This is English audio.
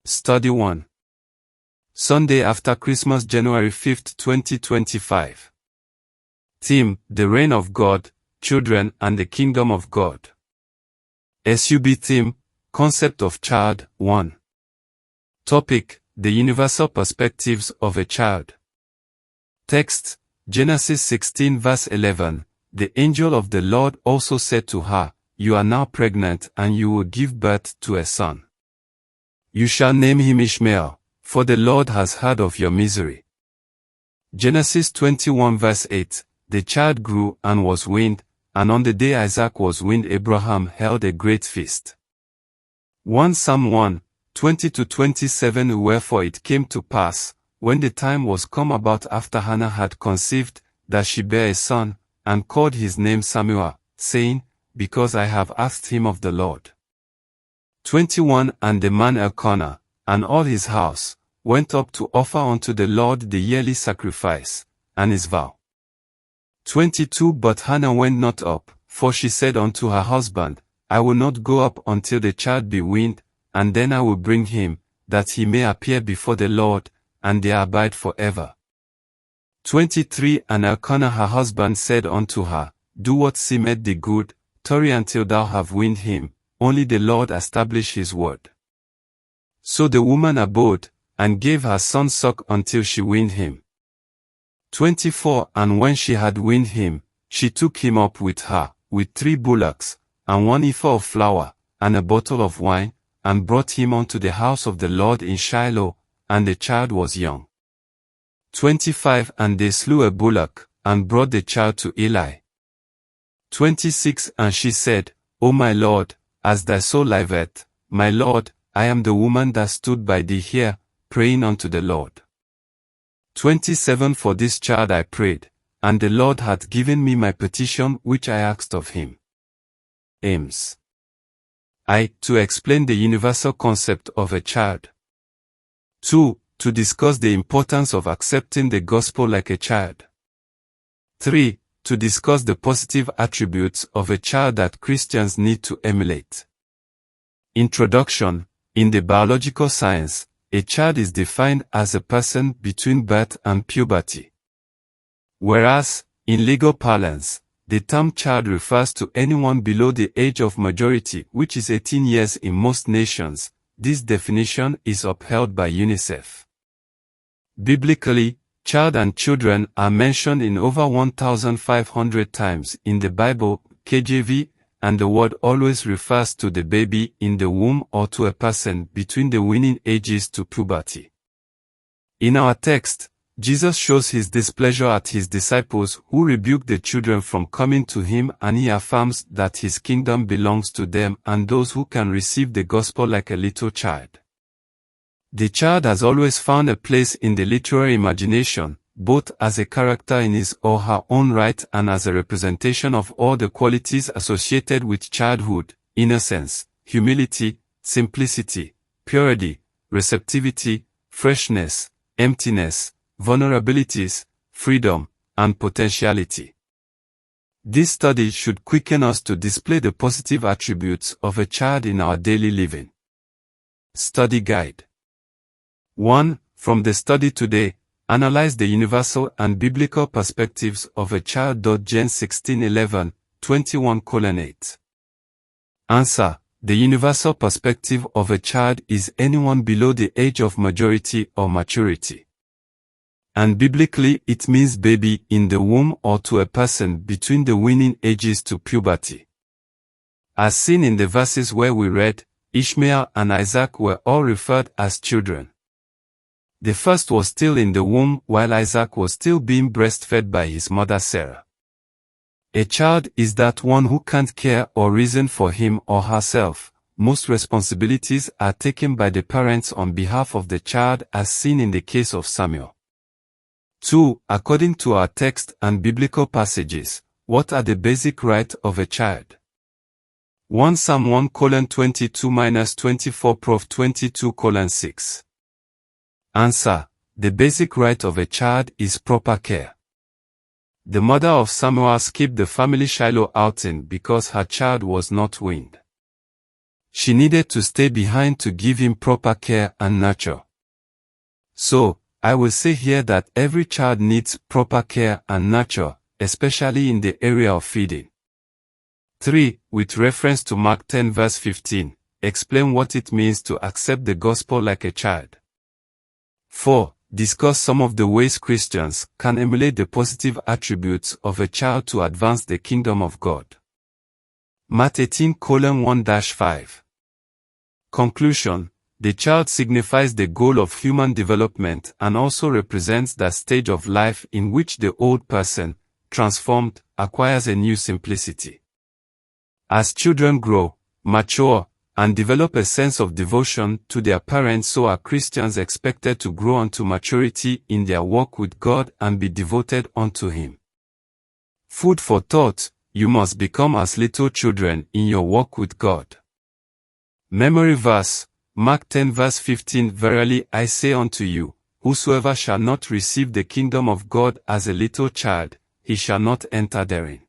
Study 1. Sunday after Christmas, January 5, 2025. Theme: The reign of God, children and the kingdom of God. SUB theme: Concept of child, 1. Topic: The universal perspectives of a child. Text: Genesis 16 verse 11. The angel of the Lord also said to her, "You are now pregnant and you will give birth to a son. You shall name him Ishmael, for the Lord has heard of your misery." Genesis 21 verse 8. The child grew and was weaned, and on the day Isaac was weaned, Abraham held a great feast. 1 Psalm 1, 20-27. Wherefore it came to pass, when the time was come about after Hannah had conceived, that she bare a son, and called his name Samuel, saying, Because I have asked him of the Lord. 21 And the man Elkanah, and all his house, went up to offer unto the Lord the yearly sacrifice, and his vow. 22 But Hannah went not up, for she said unto her husband, I will not go up until the child be weaned, and then I will bring him, that he may appear before the Lord, and there abide forever. 23 And Elkanah her husband said unto her, Do what seemeth thee good, tarry until thou have weaned him, only the Lord establish his word. So the woman abode, and gave her son suck until she weaned him. 24 And when she had weaned him, she took him up with her, with 3 bullocks, and 1 ephah of flour, and a bottle of wine, and brought him unto the house of the Lord in Shiloh, and the child was young. 25 And they slew a bullock, and brought the child to Eli. 26 And she said, O my Lord, as thy soul liveth, my Lord, I am the woman that stood by thee here, praying unto the Lord. 27 For this child I prayed, and the Lord hath given me my petition which I asked of him. Aims: To explain the universal concept of a child. 2. To discuss the importance of accepting the gospel like a child. 3. To discuss the positive attributes of a child that Christians need to emulate. Introduction. In the biological science, a child is defined as a person between birth and puberty. Whereas, in legal parlance, the term child refers to anyone below the age of majority, which is 18 years in most nations. This definition is upheld by UNICEF. Biblically, child and children are mentioned in over 1,500 times in the Bible, KJV, and the word always refers to the baby in the womb or to a person between the weaning ages to puberty. In our text, Jesus shows his displeasure at his disciples who rebuke the children from coming to him, and he affirms that his kingdom belongs to them and those who can receive the gospel like a little child. The child has always found a place in the literary imagination, both as a character in his or her own right and as a representation of all the qualities associated with childhood: innocence, humility, simplicity, purity, receptivity, freshness, emptiness, vulnerabilities, freedom, and potentiality. This study should quicken us to display the positive attributes of a child in our daily living. Study Guide. 1. From the study today, analyze the universal and biblical perspectives of a child. Gen 16:11, 21:8. Answer: The universal perspective of a child is anyone below the age of majority or maturity. And biblically it means baby in the womb or to a person between the weaning ages to puberty. As seen in the verses where we read, Ishmael and Isaac were all referred as children. The first was still in the womb while Isaac was still being breastfed by his mother Sarah. A child is that one who can't care or reason for him or herself. Most responsibilities are taken by the parents on behalf of the child, as seen in the case of Samuel. 2. According to our text and biblical passages, what are the basic rights of a child? 1 Psalm 1:22-24 Prov 22:6. Answer: The basic right of a child is proper care. The mother of Samuel skipped the family Shiloh outing because her child was not weaned. She needed to stay behind to give him proper care and nurture. So, I will say here that every child needs proper care and nurture, especially in the area of feeding. 3. With reference to Mark 10 verse 15, explain what it means to accept the gospel like a child. 4. Discuss some of the ways Christians can emulate the positive attributes of a child to advance the kingdom of God. Matt 18:1-5. Conclusion. The child signifies the goal of human development and also represents that stage of life in which the old person, transformed, acquires a new simplicity. As children grow, mature, and develop a sense of devotion to their parents, so are Christians expected to grow unto maturity in their walk with God and be devoted unto Him. Food for thought, you must become as little children in your walk with God. Memory verse, Mark 10 verse 15. Verily I say unto you, whosoever shall not receive the kingdom of God as a little child, he shall not enter therein.